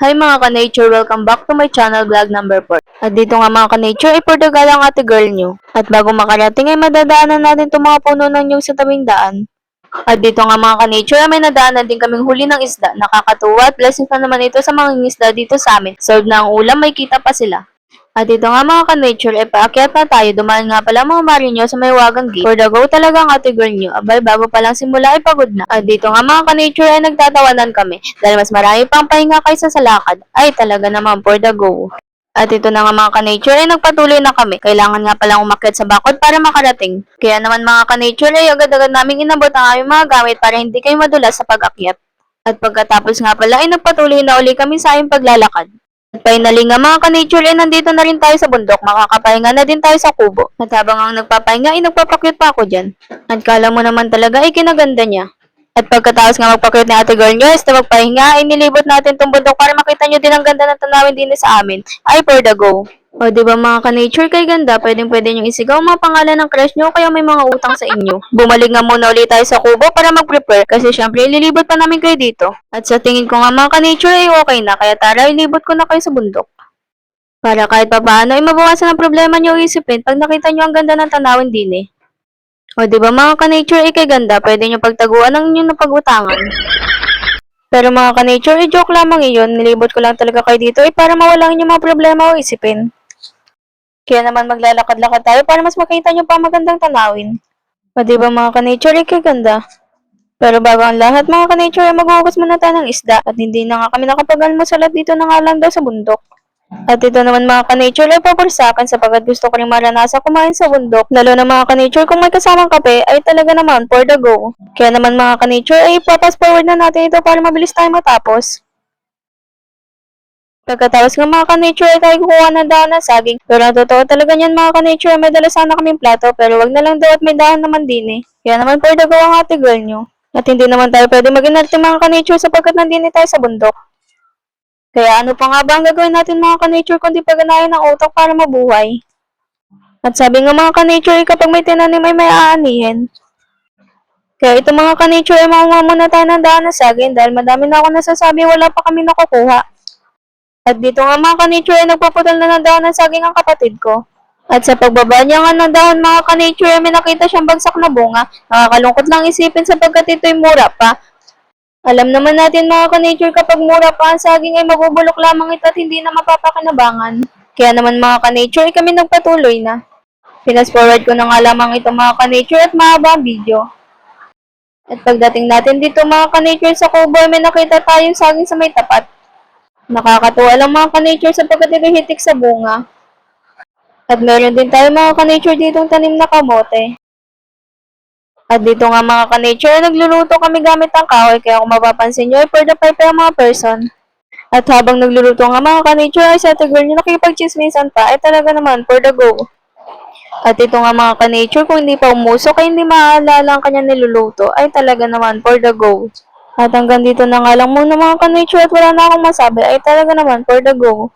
Hi mga ka-nature, welcome back to my channel vlog number 4. At dito nga mga ka-nature ay Portugal ang ate girl nyo. At bago makarating ay madadaanan natin itong mga puno ng nyug sa tabing daan. At dito nga mga ka-nature ay may nadaanan din kaming huli ng isda. Nakakatuwa at blessing na naman ito sa mga isda dito sa amin. Serve na ang ulam, may kita pa sila. At dito nga mga ka-nature, paakyat na tayo. Dumaan nga pala mga marinyo sa may wagang gate. For the go talaga ang ate girl nyo. Abay, bago pa lang simula ay pagod na. At dito nga mga ka-nature ay nagtatawanan kami. Dahil mas marami pang pahinga kaysa sa lakad. Ay talaga naman for the go. At ito na nga mga ka-nature ay nagpatuloy na kami. Kailangan nga palang umakyat sa bakod para makarating. Kaya naman mga ka-nature ay agad-agad naming inabot ang aming mga gamit para hindi kayo madulas sa pag-akyat. At pagkatapos nga pala ay nagpatuloy na uli kami sa aming paglalakad. At finally nga mga ka-nature ay nandito na rin tayo sa bundok, makakapahinga na din tayo sa kubo. At habang ang nagpapahinga ay nagpapakyut pa ako dyan. At kala mo naman talaga ay kinaganda niya. At pagkatapos nga magpakyut ni ate girl nyo, na magpahinga ay nilibot natin itong bundok para makita nyo din ang ganda ng tanawin din sa amin. Ay for the go. O diba mga ka-nature kay ganda, pwedeng-pwede nyo isigaw mga pangalan ng crush nyo kaya may mga utang sa inyo. Bumalik nga muna ulit tayo sa kubo para mag-prepare kasi syempre ililibot pa namin kayo dito. At sa tingin ko nga mga ka-nature ay okay na kaya tara ilibot ko na kayo sa bundok. Para kahit papaano ay mabawasan ang problema nyo isipin pag nakita nyo ang ganda ng tanawin din eh. O diba mga ka-nature ay kay ganda, pwede nyo pagtaguan ang inyong napagutangan. Pero mga ka-nature ay joke lamang iyon, nilibot ko lang talaga kayo dito ay para mawala ang inyong mga problema o isipin. Kaya naman maglalakad-lakad tayo para mas makita nyo pa magandang tanawin. O diba mga ka-nature ay kaganda? Pero bago ang lahat mga ka-nature ay maghuhugas muna tayo ng isda at hindi na nga kami nakapag-almusal at dito na nga lang daw sa bundok. At ito naman mga ka-nature ay paborsakan sapagkat gusto ko rin maranasan kumain sa bundok. Lalo na mga ka-nature kung may kasamang kape ay talaga naman for the go. Kaya naman mga ka-nature ay papas forward na natin ito para mabilis tayo matapos. Pagkatapos ng mga ka-nature ay tayo kukuha ng dahon ng saging. Pero ang totoo talaga niyan mga ka-nature, may dala sana kaming plato pero wag na lang daw at may dahon naman din eh. Kaya naman for the go ang ate girl nyo. At hindi naman tayo pwede mag-inarte mga ka-nature sapagkat nandini tayo sa bundok. Kaya ano pa nga ba ang gagawin natin mga ka-nature kundi pagganahin ng utak para mabuhay? At sabi nga mga ka-nature kapag may tinanim ay may aanihin. Kaya ito mga ka-nature ay makuha muna tayo ng dahon ng saging dahil madami na ako nasasabi wala pa kami nakukuha. At dito nga mga ka-nature ay nagpaputol na ng dahon ng saging ang kapatid ko. At sa pagbaba niya nga ng dahon mga ka-nature ay may nakita siyang bagsak na bunga. Nakakalungkot lang isipin sapagkat ito'y mura pa. Alam naman natin mga ka-nature kapag mura pa ang saging ay mabubulok lamang ito at hindi na mapapakinabangan. Kaya naman mga ka-nature ay kami nagpatuloy na. Pinas forward ko na nga lamang ito mga ka-nature at mahaba ang video. At pagdating natin dito mga ka-nature sa kubo ay may nakita tayong saging sa may tapat. Nakakatuwa lang mga ka-nature sapagkat ito hitik sa bunga. At meron din tayo mga ka-nature ditong tanim na kamote. At dito nga mga ka-nature, nagluluto kami gamit ang kahoy kaya kung mapapansin nyo ay for the pipe ang mga person. At habang nagluluto nga mga ka-nature ay sa ate girl nyo nakipag-chismisan pa ay talaga naman for the go. At ito nga mga ka-nature, kung hindi pa umusok ay hindi maaalala ang kanya niluluto ay talaga naman for the go. At hanggang dito na nga lang muna mga ka-nature at wala na akong masabi ay talaga naman for the go.